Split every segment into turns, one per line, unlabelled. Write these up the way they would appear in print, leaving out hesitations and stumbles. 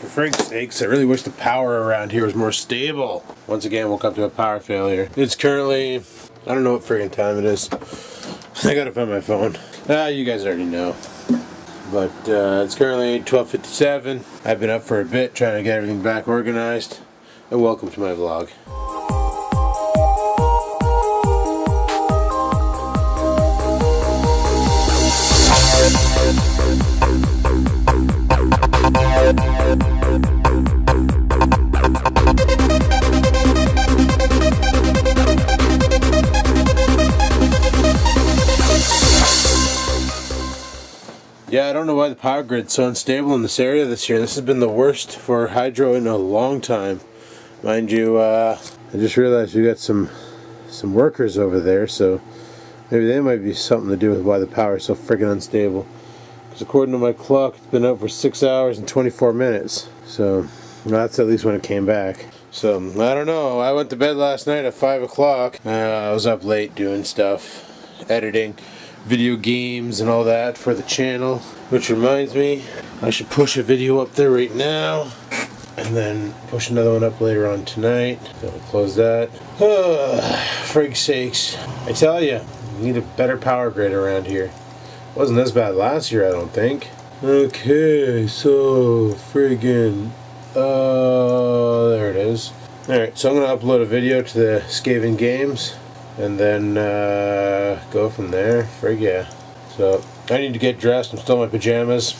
For frig's sakes, I really wish the power around here was more stable. Once again, woke up to a power failure. It's currently, I don't know what friggin' time it is. I gotta find my phone. You guys already know. But it's currently 12:57. I've been up for a bit trying to get everything back organized. And welcome to my vlog. Yeah, I don't know why the power grid's so unstable in this area this year. This has been the worst for hydro in a long time. Mind you, I just realized we got some workers over there, so maybe they might be something to do with why the power is so freaking unstable. Because according to my clock, it's been out for 6 hours and 24 minutes. So that's at least when it came back. So I don't know. I went to bed last night at 5 o'clock. I was up late doing stuff, editing video games and all that for the channel, which reminds me I should push a video up there right now and then push another one up later on tonight. So we'll close that. Frig's sakes, I tell you, we need a better power grid around here. It wasn't this bad last year, I don't think. Okay, so friggin' there it is. Alright, so I'm gonna upload a video to the Skaven Games and then go from there. Frig yeah. So I need to get dressed. I'm still in my pajamas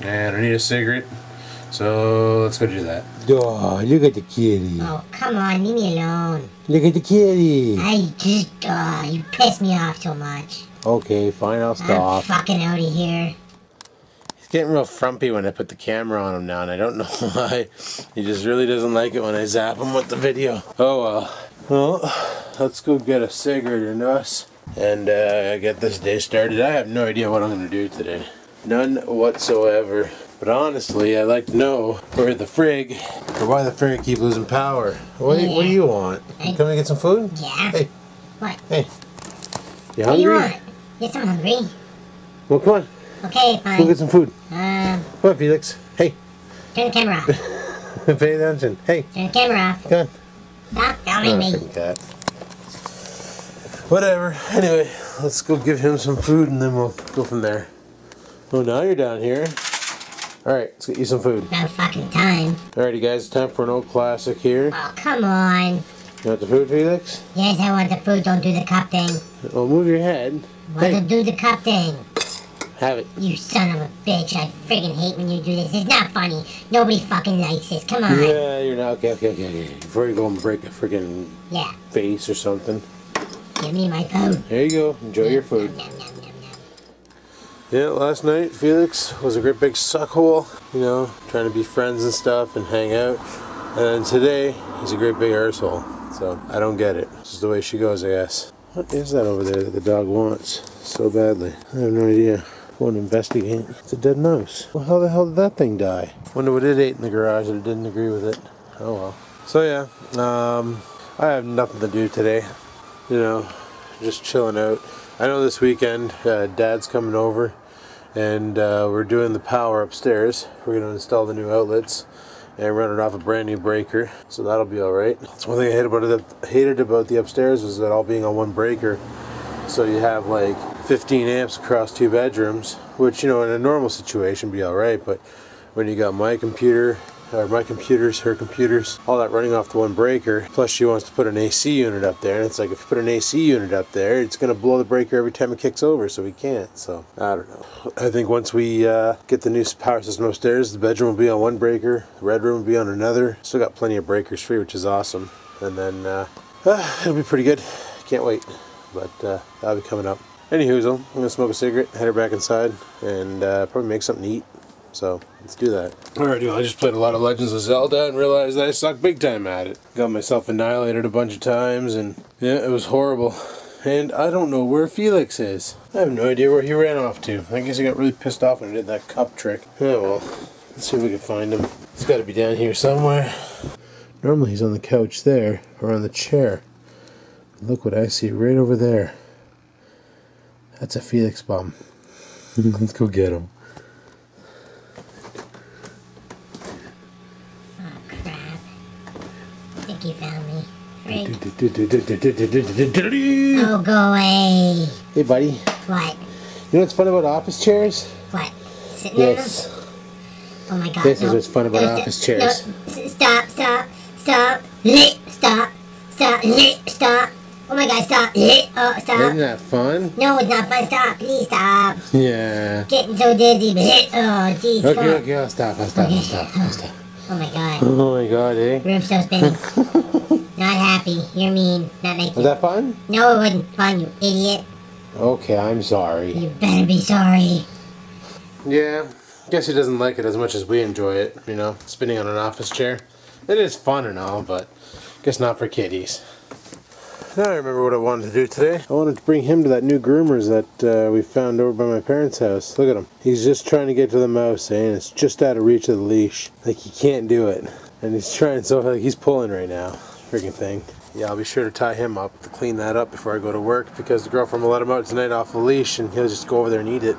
and I need a cigarette, so let's go do that.
Oh, look at the kitty.
Oh, come on, leave me alone.
Look at the kitty.
You piss me off so much.
Okay, fine, I'll stop.
I'm fucking out of here.
He's getting real frumpy when I put the camera on him now, and I don't know why. He just really doesn't like it when I zap him with the video. Oh well. Well, let's go get a cigarette into us and get this day started. I have no idea what I'm going to do today. None whatsoever. But honestly, I'd like to know why the frig I keep losing power. What do you want? Can we get some food?
Yeah.
Hey.
What?
Hey. You hungry?
What do you want? Yes, I'm hungry.
Well, come on.
Okay, fine.
Go get some food.
Come
on, Felix. Hey.
Turn the camera off.
Pay attention. Hey.
Turn the camera off.
Come on.
Stop filming me.
Cat. Whatever. Anyway, let's go give him some food and then we'll go from there. Oh, now you're down here. Alright, let's get you some food.
No fucking time.
Alrighty guys, time for an old classic here.
Oh, come on.
You want the food, Felix?
Yes, I want the food. Don't do the cup thing.
Well, move your head.
Don't do the cup thing.
Have it.
You son of a bitch. I friggin' hate when you do this. It's not funny. Nobody fucking likes this. Come on.
Yeah, you're not. Okay. Before you go and break a friggin' face or something.
Give me my food.
There you go. Enjoy your food. Yeah, last night Felix was a great big suckhole, you know, trying to be friends and stuff and hang out. And then today, he's a great big arsehole. So, I don't get it. This is the way she goes, I guess. What is that over there that the dog wants so badly? I have no idea. Go and investigate. It's a dead mouse. Well, how the hell did that thing die? Wonder what it ate in the garage that it didn't agree with it. Oh well. So yeah, I have nothing to do today. You know, just chilling out. I know this weekend, Dad's coming over and we're doing the power upstairs. We're going to install the new outlets and run it off a brand new breaker, so that'll be alright. That's one thing I hated about the upstairs was that all being on one breaker. So you have like 15 amps across 2 bedrooms, which, you know, in a normal situation be alright, but when you got my computer, or my computers, her computers, all that running off the one breaker, plus she wants to put an AC unit up there, and it's like if you put an AC unit up there, it's going to blow the breaker every time it kicks over, so we can't. So, I don't know. I think once we get the new power system upstairs, the bedroom will be on one breaker, the red room will be on another. Still got plenty of breakers free, which is awesome. And then, it'll be pretty good. Can't wait. But that'll be coming up. Anywho, I'm going to smoke a cigarette, head her back inside, and probably make something to eat. So, let's do that. Alright, I just played a lot of Legends of Zelda and realized that I suck big time at it. Got myself annihilated a bunch of times, and yeah, it was horrible. And I don't know where Felix is. I have no idea where he ran off to. I guess he got really pissed off when I did that cup trick. Oh well, let's see if we can find him. He's got to be down here somewhere. Normally he's on the couch there, or on the chair. Look what I see right over there. That's a Felix bomb. Let's go get him.
think you found me. Frig. Oh, go away.
Hey, buddy.
What?
You know what's fun about office chairs?
What? Sitting in them?
Yes.
Oh my god.
This
no.
is what's fun about office chairs.
No. Stop. Stop. Stop. Stop. Stop. Stop. Oh my god, stop. Oh, stop.
Isn't that fun?
No, it's not fun. Stop. Please stop.
Yeah.
Getting so dizzy. Oh, jeez.
Okay, I'll stop.
Oh my god.
Oh my god, eh?
Room's still spinning. Not happy. You're mean. Not making.
Was that fun?
No, it wasn't fun, you idiot.
Okay, I'm sorry.
You better be sorry.
Yeah, guess he doesn't like it as much as we enjoy it, you know, spinning on an office chair. It is fun and all, but guess not for kiddies. Now I remember what I wanted to do today. I wanted to bring him to that new groomer's that we found over by my parents' house. Look at him. He's just trying to get to the mouse, and it's just out of reach of the leash. Like, he can't do it. And he's trying so, like, he's pulling right now. Freaking thing. Yeah, I'll be sure to tie him up, to clean that up before I go to work, because the girlfriend will let him out tonight off the leash, and he'll just go over there and eat it.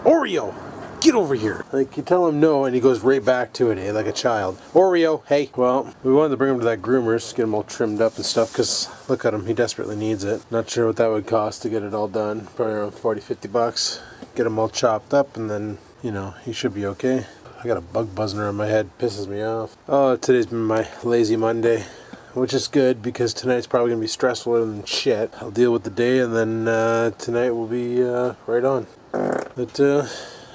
Oreo! Get over here! Like, you tell him no, and he goes right back to it, eh? Like a child. Oreo, hey! Well, we wanted to bring him to that groomer's, get him all trimmed up and stuff, because look at him, he desperately needs it. Not sure what that would cost to get it all done. Probably around 40-50 bucks. Get him all chopped up, and then, you know, he should be okay. I got a bug buzzing around my head, pisses me off. Oh, today's been my lazy Monday. Which is good, because tonight's probably going to be stressful than shit. I'll deal with the day, and then tonight will be right on. But, oh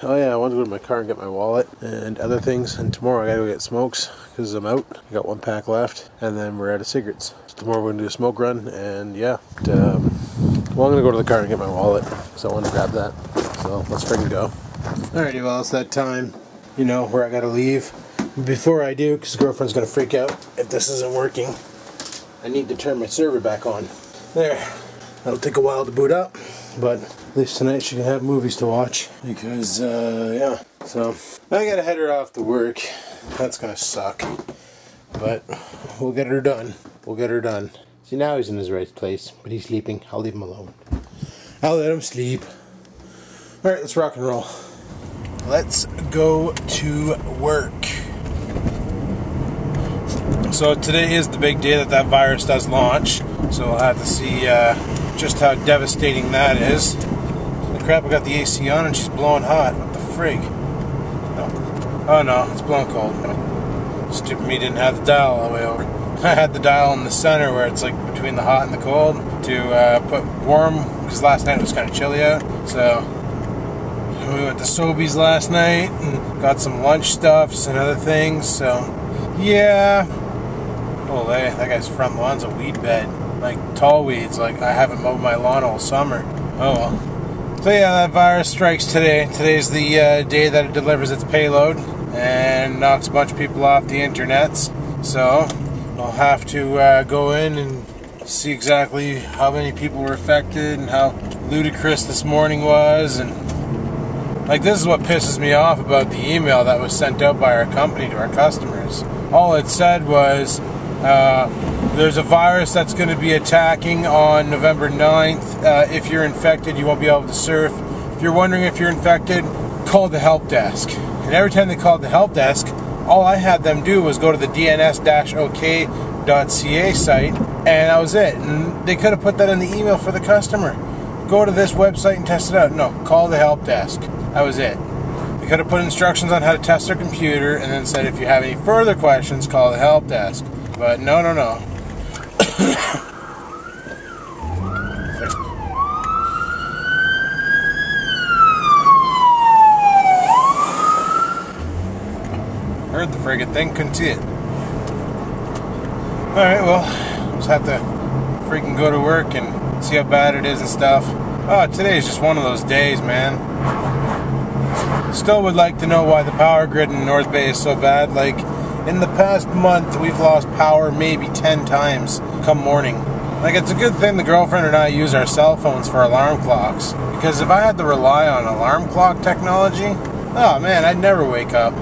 yeah, I want to go to my car and get my wallet and other things. And tomorrow I got to go get smokes, because I'm out. I got 1 pack left, and then we're out of cigarettes. So tomorrow we're going to do a smoke run, and yeah. Well, I'm going to go to the car and get my wallet, so I want to grab that. So let's freaking go. Alrighty, well, it's that time, you know, where I got to leave. Before I do, because girlfriend's going to freak out if this isn't working, I need to turn my server back on. There. That'll take a while to boot up, but at least tonight she can have movies to watch, because, yeah. So, I gotta head her off to work. That's gonna suck. But, we'll get her done. We'll get her done. See, now he's in his right place, but he's sleeping. I'll leave him alone. I'll let him sleep. Alright, let's rock and roll. Let's go to work. So today is the big day that virus does launch, so we'll have to see just how devastating that is. Holy crap, I got the AC on and she's blowing hot. What the frig? No. Oh no, it's blowing cold. Stupid me didn't have the dial all the way over. I had the dial in the center where it's like between the hot and the cold to put warm, because last night it was kind of chilly out. So we went to Sobeys last night and got some lunch stuffs and other things, so yeah. Oh, that guy's front lawn's a weed bed. Like, tall weeds. Like, I haven't mowed my lawn all summer. Oh, well. So, yeah, that virus strikes today. Today's the day that it delivers its payload and knocks a bunch of people off the internets. So, I'll have to go in and see exactly how many people were affected and how ludicrous this morning was. And, like, this is what pisses me off about the email that was sent out by our company to our customers. All it said was, there's a virus that's going to be attacking on November 9th. If you're infected, you won't be able to surf. If you're wondering if you're infected, call the help desk. And every time they called the help desk, all I had them do was go to the dns-ok.ca site, and that was it. And they could have put that in the email for the customer. Go to this website and test it out. No, call the help desk. That was it. They could have put instructions on how to test their computer and then said, if you have any further questions, call the help desk. But no. Heard the friggin' thing, couldn't see it. Alright, well, just have to freaking go to work and see how bad it is and stuff. Oh, today is just one of those days, man. Still would like to know why the power grid in North Bay is so bad. Like, in the past month, we've lost power maybe 10 times come morning. Like, it's a good thing the girlfriend and I use our cell phones for alarm clocks. Because if I had to rely on alarm clock technology, oh man, I'd never wake up.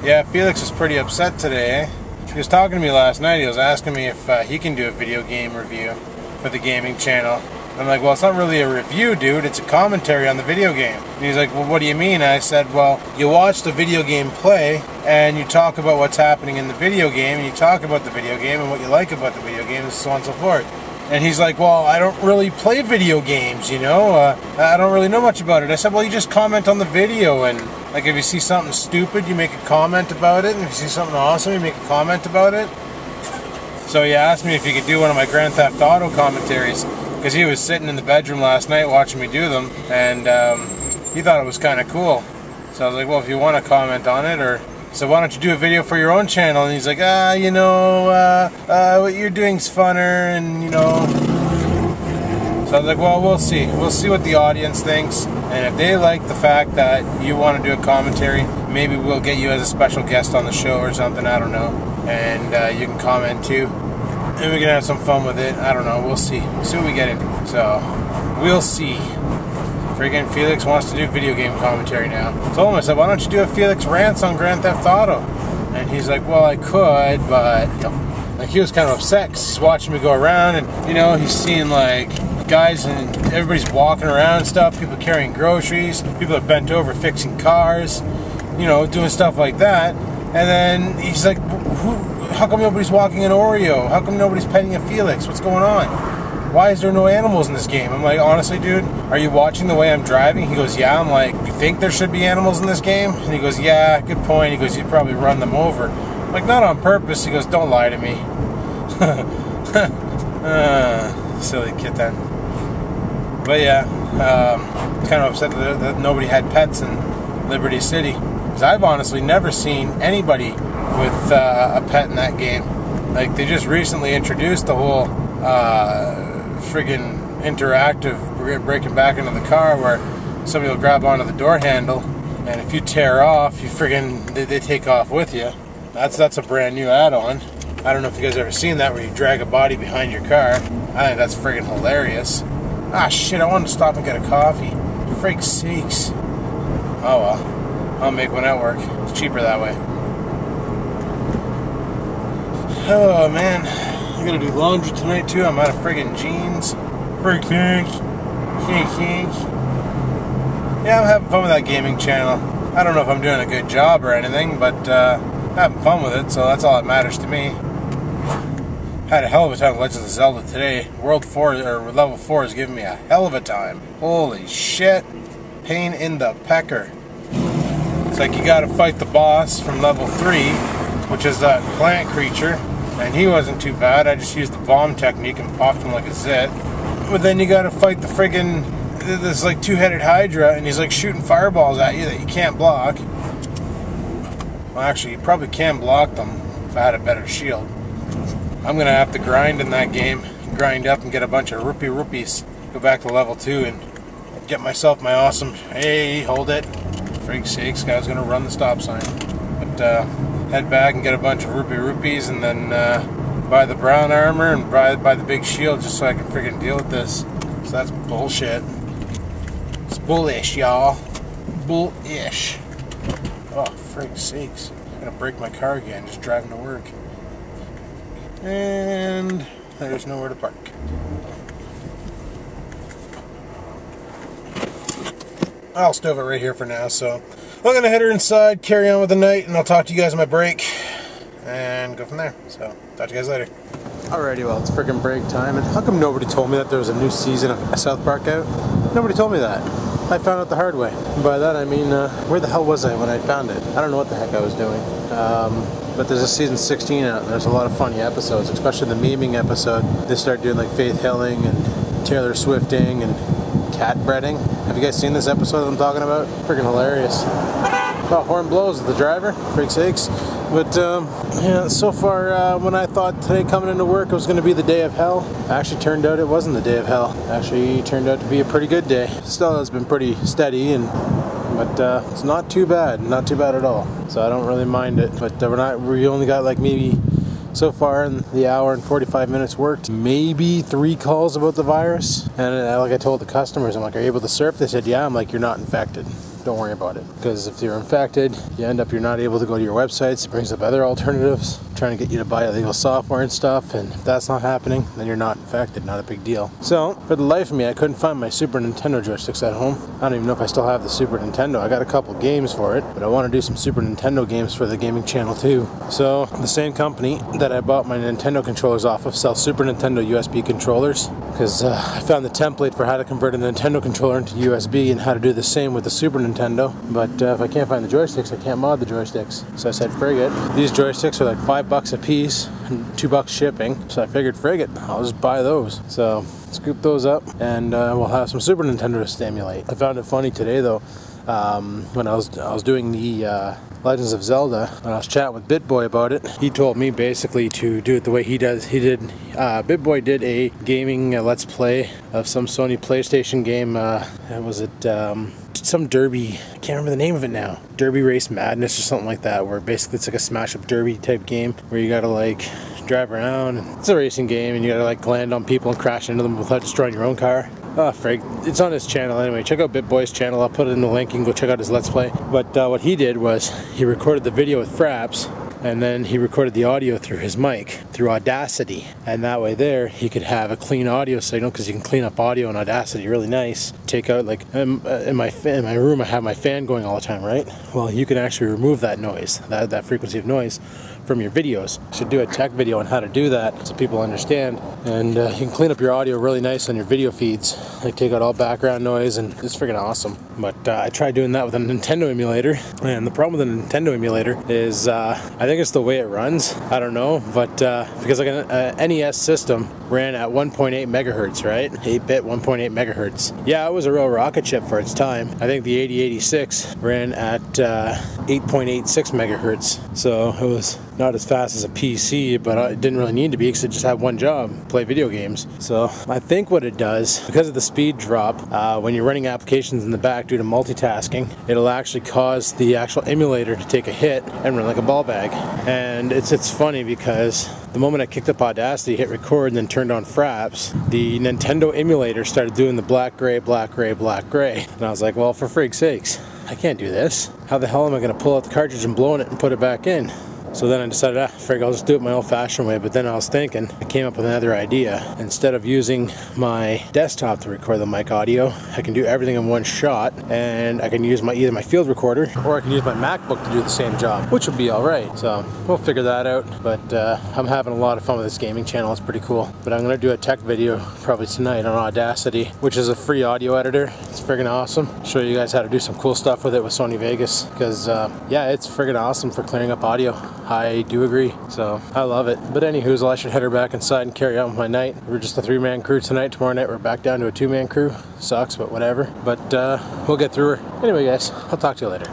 Yeah, Felix is pretty upset today, eh? He was talking to me last night. He was asking me if he can do a video game review for the gaming channel. I'm like, well, it's not really a review, dude. It's a commentary on the video game. And he's like, well, what do you mean? I said, well, you watch the video game play, and you talk about what's happening in the video game, and you talk about the video game and what you like about the video game, and so on and so forth. And he's like, well, I don't really play video games, you know? I don't really know much about it. I said, well, you just comment on the video, and like if you see something stupid, you make a comment about it, and if you see something awesome, you make a comment about it. So he asked me if he could do one of my Grand Theft Auto commentaries, because he was sitting in the bedroom last night watching me do them, and he thought it was kind of cool. So I was like, well, if you want to comment on it, or so why don't you do a video for your own channel? And he's like, you know, what you're doing's funner, and you know. So I was like, well, we'll see. We'll see what the audience thinks, and if they like the fact that you want to do a commentary, maybe we'll get you as a special guest on the show or something, I don't know. And you can comment too. And we can have some fun with it. I don't know. We'll see. We'll see what we get into. So, we'll see. Friggin' Felix wants to do video game commentary now. I told him, I said, why don't you do a Felix Rants on Grand Theft Auto? And he's like, well, I could, but, you know, like he was kind of upset because he's watching me go around and, you know, he's seeing like guys and everybody's walking around and stuff, people carrying groceries, people are bent over fixing cars, you know, doing stuff like that. And then he's like, how come nobody's walking an Oreo? How come nobody's petting a Felix? What's going on? Why is there no animals in this game? I'm like, honestly, dude, are you watching the way I'm driving? He goes, yeah. I'm like, you think there should be animals in this game? And he goes, yeah, good point. He goes, you'd probably run them over. I'm like, not on purpose. He goes, don't lie to me. Silly kitten. But yeah, kind of upset that nobody had pets in Liberty City. Because I've honestly never seen anybody with a pet in that game. Like, they just recently introduced the whole friggin' interactive breaking back into the car where somebody will grab onto the door handle, and if you tear off, you friggin' they take off with you. That's a brand new add-on. I don't know if you guys ever seen that, where you drag a body behind your car. I think that's friggin' hilarious. Ah shit, I wanted to stop and get a coffee. Frig sakes. Oh well, I'll make one at work. It's cheaper that way. Oh man, I gotta do laundry tonight too. I'm out of friggin' jeans. Frig sakes. Yeah, I'm having fun with that gaming channel. I don't know if I'm doing a good job or anything, but having fun with it, so that's all that matters to me. Had a hell of a time with Legends of Zelda today. World 4 or level 4 is giving me a hell of a time. Holy shit. Pain in the pecker. It's like you gotta fight the boss from level 3, which is that plant creature, and he wasn't too bad. I just used the bomb technique and popped him like a zit. But then you gotta fight the friggin' this like two-headed Hydra, and he's like shooting fireballs at you that you can't block. Well, actually, you probably can block them if I had a better shield. I'm gonna have to grind in that game, grind up and get a bunch of rupees, go back to level 2 and get myself my awesome, hey, hold it, frig sakes, guy's gonna run the stop sign. But head back and get a bunch of rupees and then buy the brown armor and buy the big shield just so I can friggin' deal with this. So that's bullshit. It's bullish, y'all. Bullish. Oh, frig sakes. I'm gonna break my car again just driving to work. And there's nowhere to park. I'll stove it right here for now, so I'm gonna head her inside, carry on with the night, and I'll talk to you guys on my break and go from there. So, talk to you guys later. Alrighty, well, it's freaking break time, and how come nobody told me that there was a new season of South Park out? Nobody told me that. I found out the hard way. And by that I mean, where the hell was I when I found it? I don't know what the heck I was doing. But there's a season 16 out, and there's a lot of funny episodes, especially the memeing episode. They start doing like Faith Hilling and Taylor Swifting and cat breading. Have you guys seen this episode that I'm talking about? Freaking hilarious. Oh, horn blows at the driver, frig sakes. But yeah, so far when I thought today coming into work it was going to be the day of hell, actually turned out it wasn't the day of hell. Actually turned out to be a pretty good day. Still has been pretty steady, but it's not too bad at all. So I don't really mind it. But we only got like maybe so far in the hour and 45 minutes worked, maybe 3 calls about the virus. And like I told the customers, I'm like, are you able to surf? They said, yeah. I'm like, you're not infected. don't worry about it. Because if you're infected, you're not able to go to your websites. It brings up other alternatives, trying to get you to buy illegal software and stuff, and if that's not happening, then you're not infected, not a big deal. So, for the life of me, I couldn't find my Super Nintendo joysticks at home. I don't even know if I still have the Super Nintendo. I got a couple games for it, but I want to do some Super Nintendo games for the gaming channel too. So, the same company that I bought my Nintendo controllers off of sells Super Nintendo USB controllers, because I found the template for how to convert a Nintendo controller into USB and how to do the same with the Super Nintendo. But if I can't find the joysticks, I can't mod the joysticks. So I said, frig it. These joysticks are like $5 a piece and $2 shipping. So I figured, frig it, I'll just buy those. So scoop those up and we'll have some Super Nintendo to stimulate. I found it funny today though, when I was doing the Legends of Zelda, when I was chatting with BitBoy about it, he told me basically to do it the way he does. BitBoy did a gaming Let's Play of some Sony PlayStation game. Was it some derby? I can't remember the name of it now. Derby Race Madness or something like that, where basically it's like a smash up derby type game where you gotta like drive around. It's a racing game and you gotta like land on people and crash into them without destroying your own car. Oh, frig. It's on his channel anyway. Check out BitBoy's channel. I'll put it in the link. You can go check out his Let's Play. But what he did was he recorded the video with Fraps, and then he recorded the audio through his mic, through Audacity. And that way there, he could have a clean audio signal, because you can clean up audio in Audacity really nice. Take out, like, in my room, I have my fan going all the time, right? Well, you can actually remove that noise, that frequency of noise, from your videos. You should do a tech video on how to do that so people understand, and you can clean up your audio really nice on your video feeds, like take out all background noise, and it's freaking awesome. But I tried doing that with a Nintendo emulator, and the problem with a Nintendo emulator is I think it's the way it runs. I don't know, but because like an NES system ran at 1.8 megahertz, right? 8-bit 1.8 megahertz. Yeah, it was a real rocket ship for its time. I think the 8086 ran at 8.86 megahertz, so it was not as fast as a PC, but it didn't really need to be because it just had one job, play video games. So I think what it does, because of the speed drop, when you're running applications in the back due to multitasking, it'll actually cause the actual emulator to take a hit and run like a ball bag. And it's funny because the moment I kicked up Audacity, hit record, and then turned on Fraps, the Nintendo emulator started doing the black, gray, black, gray, black, gray. And I was like, well, for frig's sakes, I can't do this. How the hell am I going to pull out the cartridge and blow in it and put it back in? So then I decided, frig, I'll just do it my old-fashioned way. But then I was thinking, I came up with another idea. Instead of using my desktop to record the mic audio, I can do everything in one shot, and I can use either my field recorder, or I can use my MacBook to do the same job, which would be alright. So we'll figure that out. But I'm having a lot of fun with this gaming channel. It's pretty cool. But I'm going to do a tech video probably tonight on Audacity, which is a free audio editor. It's friggin' awesome. Show you guys how to do some cool stuff with it with Sony Vegas, because yeah, it's friggin' awesome for clearing up audio. I do agree, so I love it. But anywho, I should head her back inside and carry on with my night. We're just a 3-man crew tonight. Tomorrow night we're back down to a 2-man crew. Sucks, but whatever. But we'll get through her. Anyway guys, I'll talk to you later.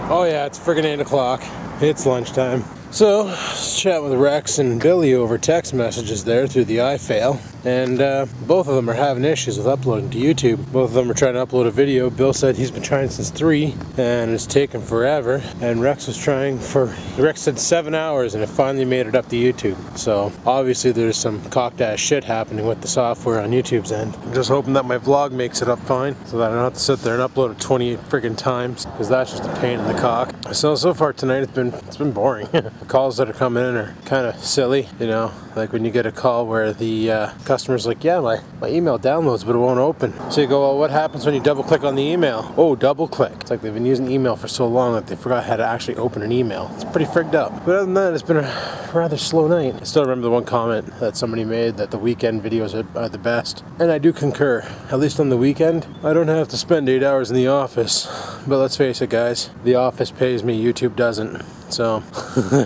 Oh yeah, it's friggin' 8 o'clock. It's lunchtime. So, let's chat with Rex and Billy over text messages there through the iFail, and both of them are having issues with uploading to YouTube. Both of them are trying to upload a video. Bill said he's been trying since 3, and it's taken forever, and Rex said 7 hours, and it finally made it up to YouTube. So, obviously there's some cocked-ass shit happening with the software on YouTube's end. I'm just hoping that my vlog makes it up fine, so that I don't have to sit there and upload it 28 friggin' times, because that's just a pain in the cock. So far tonight it's been boring. The calls that are coming in are kind of silly, you know, like when you get a call where the customer's like, yeah, my email downloads but it won't open. So you go, well, what happens when you double click on the email? Oh, double click. It's like they've been using email for so long that they forgot how to actually open an email. It's pretty frigged up. But other than that, it's been a rather slow night. I still remember the one comment that somebody made that the weekend videos are the best, and I do concur. At least on the weekend, I don't have to spend 8 hours in the office. But let's face it, guys, the office pays me, YouTube doesn't. So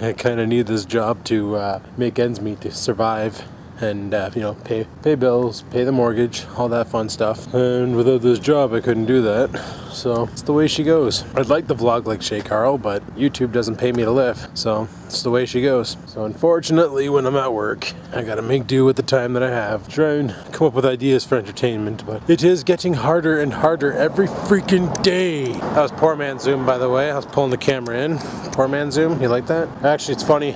I kind of need this job to make ends meet, to survive, and you know, pay bills, pay the mortgage, all that fun stuff. And without this job, I couldn't do that. So it's the way she goes. I'd like to vlog like Shay Carl, but YouTube doesn't pay me to live. So it's the way she goes. So unfortunately, when I'm at work, I gotta make do with the time that I have. Try and come up with ideas for entertainment, but it is getting harder and harder every freaking day. That was Poor Man Zoom, by the way. I was pulling the camera in. Poor Man Zoom, you like that? Actually, it's funny.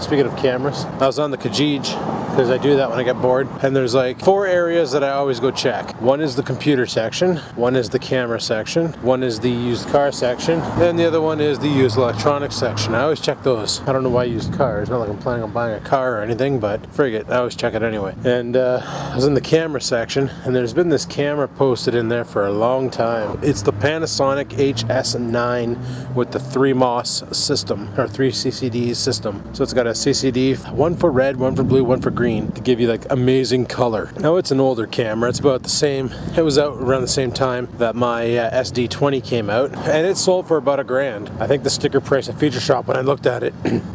Speaking of cameras, I was on the Kijij because I do that when I get bored. And there's like 4 areas that I always go check. One is the computer section, one is the camera section, one is the used car section, and the other one is the used electronics section. I always check those. I don't know why used cars, not like I'm planning on buying a car or anything, but frig it, I always check it anyway. And I was in the camera section, and there's been this camera posted in there for a long time. It's the Panasonic HS9 with the 3 MOS system, or 3 CCD system. So it's got a CCD, one for red, one for blue, one for green, to give you like amazing color. Now it's an older camera, it's about the same, it was out around the same time that my SD20 came out, and it sold for about $1,000. I think the sticker price at Feature Shop when I looked at it,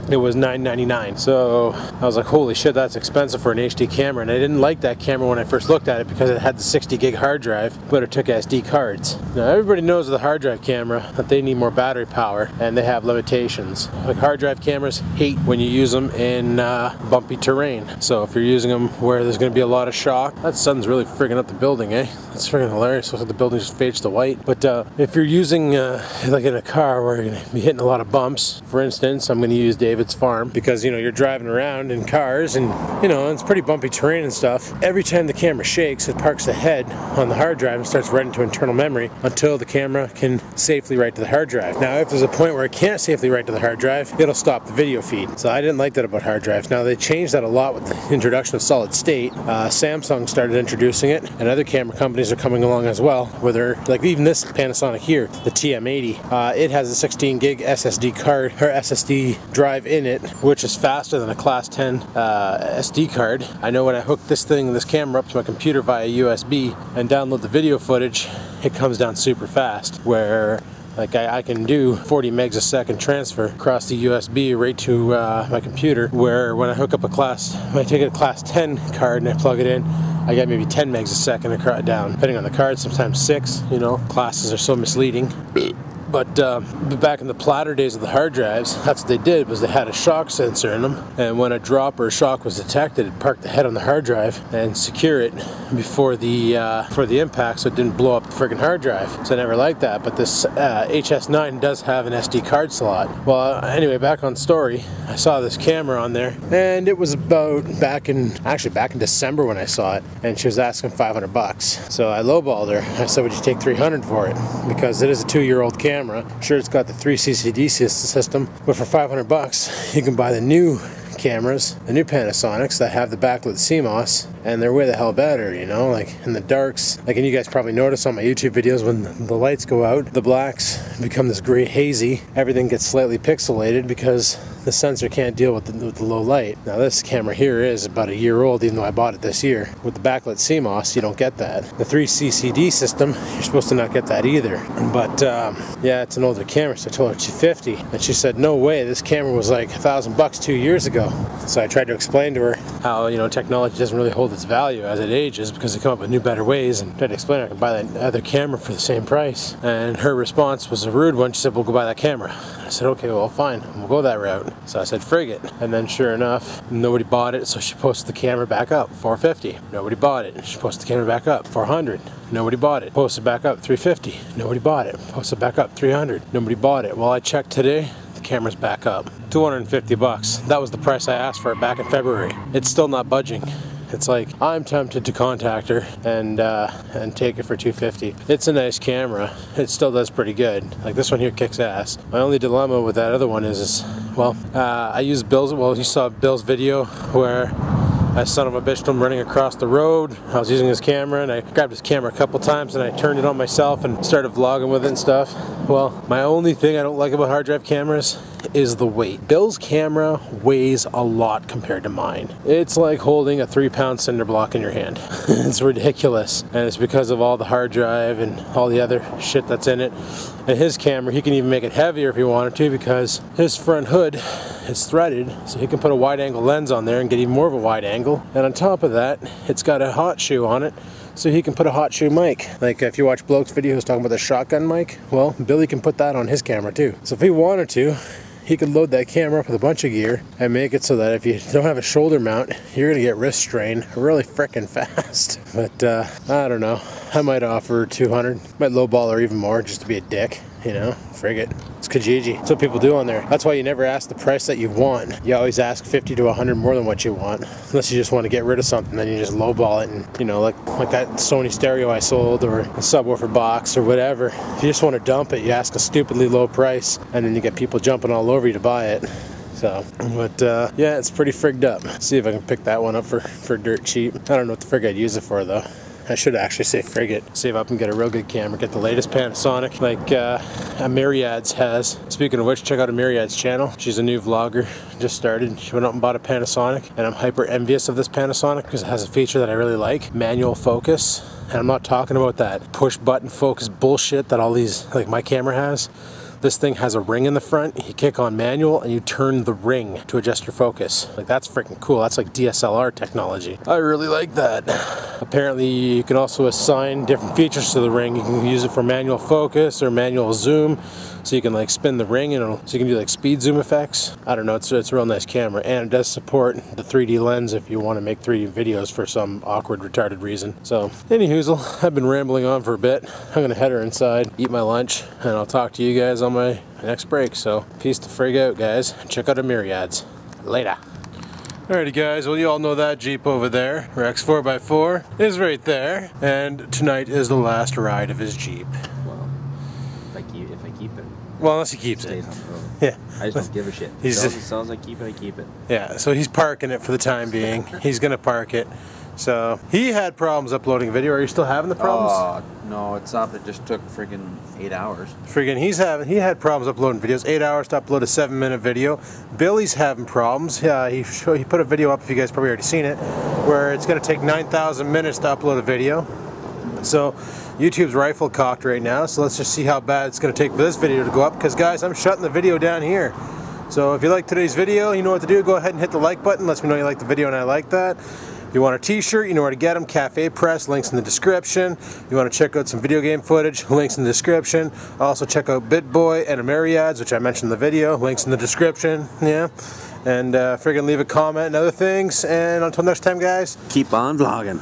it was $9.99. So I was like, holy shit, that's expensive for an HD camera. And I didn't like that camera when I first looked at it because it had the 60 gig hard drive, but it took SD cards. Now everybody knows with the hard drive camera that they need more battery power and they have limitations. Like hard drive cameras hate when you use them in bumpy terrain. So if you're using them where there's going to be a lot of shock, that sun's really friggin' up the building, eh? That's friggin' hilarious. Looks like the building just fades to white. But if you're using like in a car where you're going to be hitting a lot of bumps, for instance, I'm going to use David's farm because, you know, you're driving around in cars and, you know, it's pretty bumpy terrain and stuff. Every time the camera shakes, it parks the head on the hard drive and starts writing to internal memory until the camera can safely write to the hard drive. Now, if there's a point where it can't safely write to the hard drive, it'll stop the video feed. So I didn't like that about hard drives. Now, they changed that a lot with the introduction of solid state. Samsung started introducing it, and other camera companies are coming along as well, where they're, like even this Panasonic here, the TM80, it has a 16 gig SSD card, or SSD drive in it, which is faster than a class 10 SD card. I know when I hook this camera up to my computer via USB and download the video footage, it comes down super fast, where like I can do 40 megs a second transfer across the USB right to my computer, where when I hook up when I take a class 10 card and I plug it in, I get maybe 10 megs a second down, depending on the card, sometimes 6, you know, classes are so misleading. But back in the platter days of the hard drives, that's what they did, was they had a shock sensor in them, and when a drop or a shock was detected, it parked the head on the hard drive and secure it before the impact, so it didn't blow up the friggin' hard drive. So I never liked that, but this HS9 does have an SD card slot. Well, anyway, back on story, I saw this camera on there, and it was about back in December when I saw it, and she was asking $500. So I lowballed her. I said, would you take $300 for it? Because it is a 2-year-old camera. Sure, it's got the 3 CCD system, but for $500 you can buy the new cameras, the new Panasonics that have the backlit CMOS, and they're way the hell better, you know, like in the darks. Like, and you guys probably notice on my YouTube videos when the lights go out, the blacks become this gray hazy, everything gets slightly pixelated because the sensor can't deal with the low light. Now this camera here is about a year old, even though I bought it this year. With the backlit CMOS, you don't get that. The 3 CCD system, you're supposed to not get that either. But yeah, it's an older camera, so I told her $250, and she said, no way, this camera was like $1,000 2 years ago. So I tried to explain to her how, you know, technology doesn't really hold its value as it ages because they come up with new, better ways, and tried to explain I can buy that other camera for the same price. And her response was a rude one. She said, we'll go buy that camera. I said, okay, well, fine, we'll go that route. So I said, frig it. And then sure enough, nobody bought it, so she posted the camera back up, $450. Nobody bought it. She posted the camera back up, $400. Nobody bought it. Posted back up, $350. Nobody bought it. Posted back up, $300. Nobody bought it. Well, I checked today, the camera's back up, $250. That was the price I asked for it back in February. It's still not budging. It's like, I'm tempted to contact her and take it for $250. It's a nice camera. It still does pretty good. Like, this one here kicks ass. My only dilemma with that other one is well, I used Bill's, well, you saw Bill's video where I son of a bitched him running across the road. I was using his camera, and I grabbed his camera a couple times and I turned it on myself and started vlogging with it and stuff. Well, my only thing I don't like about hard drive cameras is the weight. Bill's camera weighs a lot compared to mine. It's like holding a 3-pound cinder block in your hand. It's ridiculous, and it's because of all the hard drive and all the other shit that's in it. And his camera, he can even make it heavier if he wanted to, because his front hood is threaded, so he can put a wide angle lens on there and get even more of a wide angle. And on top of that, it's got a hot shoe on it, so he can put a hot shoe mic. Like if you watch Bloke's video who's talking about the shotgun mic, well, Billy can put that on his camera too. So if he wanted to, he could load that camera up with a bunch of gear and make it so that if you don't have a shoulder mount, you're gonna get wrist strain really frickin' fast. But I don't know. I might offer 200. Might lowball her even more just to be a dick, you know? Frig it. It's Kijiji. That's what people do on there. That's why you never ask the price that you want. You always ask 50 to 100 more than what you want. Unless you just want to get rid of something, then you just lowball it and, you know, like that Sony stereo I sold or a subwoofer box or whatever. If you just want to dump it, you ask a stupidly low price and then you get people jumping all over you to buy it. So, but yeah, it's pretty frigged up. See if I can pick that one up for dirt cheap. I don't know what the frig I'd use it for though. I should actually say frig it. See if I can get a real good camera. Get the latest Panasonic like a Myriads has. Speaking of which, check out a Myriads channel. She's a new vlogger, just started. She went out and bought a Panasonic, and I'm hyper envious of this Panasonic because it has a feature that I really like, manual focus. And I'm not talking about that push button focus bullshit that all these, like my camera has. This thing has a ring in the front. You kick on manual and you turn the ring to adjust your focus. Like, that's freaking cool. That's like DSLR technology. I really like that. Apparently you can also assign different features to the ring. You can use it for manual focus or manual zoom. So you can like spin the ring and so you can do like speed zoom effects. I don't know, it's a real nice camera, and it does support the 3D lens if you want to make 3D videos for some awkward retarded reason. So anywhoozle, I've been rambling on for a bit. I'm gonna head her inside, eat my lunch, and I'll talk to you guys on my next break. So peace the frig out, guys. Check out a Myriads. Later. Alrighty guys, well you all know that Jeep over there, Rex 4x4, is right there, and tonight is the last ride of his Jeep.
Well, if I keep it.
Well, unless he keeps it. Yeah.
I just don't give a shit. As long as I keep it, I keep it.
Yeah, so he's parking it for the time being. He's gonna park it. So he had problems uploading video. Are you still having the problems?
Oh, no, it's not. It just took friggin' 8 hours.
Friggin' he had problems uploading videos. 8 hours to upload a 7-minute video. Billy's having problems. Yeah, he put a video up, if you guys probably already seen it, where it's gonna take 9,000 minutes to upload a video. So YouTube's rifle cocked right now, so let's just see how bad it's going to take for this video to go up, because guys, I'm shutting the video down here. So if you like today's video, you know what to do. Go ahead and hit the like button. Lets me know you like the video and I like that. If you want a t-shirt, you know where to get them. Cafe Press, links in the description. You want to check out some video game footage, links in the description. Also check out BitBoy and a Myriads, which I mentioned in the video, links in the description. Yeah. And friggin' leave a comment and other things. And until next time, guys,
keep on vlogging.